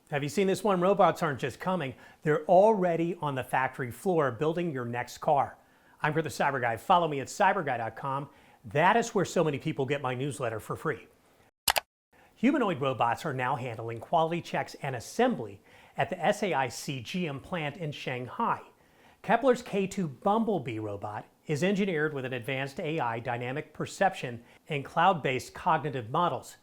Have you seen this one? Robots aren't just coming, they're already on the factory floor building your next car. I'm the CyberGuy. Follow me at cyberguy.com. That is where so many people get my newsletter for free. Humanoid robots are now handling quality checks and assembly at the SAIC GM plant in Shanghai. Kepler's K2 Bumblebee robot is engineered with an advanced AI, dynamic perception, and cloud-based cognitive models.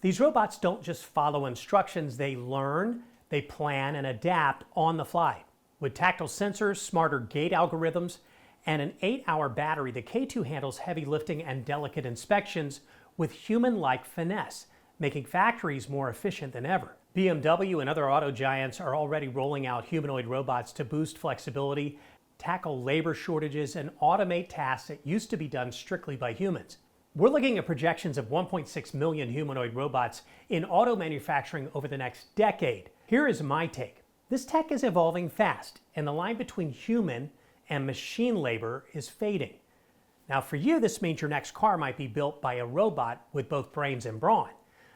These robots don't just follow instructions, they learn, they plan, and adapt on the fly. With tactile sensors, smarter gate algorithms, and an 8-hour battery, the K2 handles heavy lifting and delicate inspections with human-like finesse, making factories more efficient than ever. BMW and other auto giants are already rolling out humanoid robots to boost flexibility, tackle labor shortages, and automate tasks that used to be done strictly by humans. We're looking at projections of 1.6 million humanoid robots in auto manufacturing over the next decade. Here is my take. This tech is evolving fast, and the line between human and machine labor is fading. Now for you, this means your next car might be built by a robot with both brains and brawn.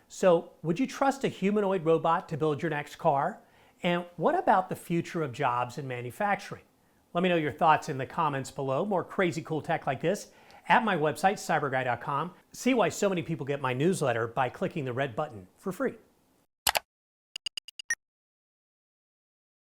So would you trust a humanoid robot to build your next car? And what about the future of jobs in manufacturing? Let me know your thoughts in the comments below. More crazy cool tech like this at my website, cyberguy.com. See why so many people get my newsletter by clicking the red button for free.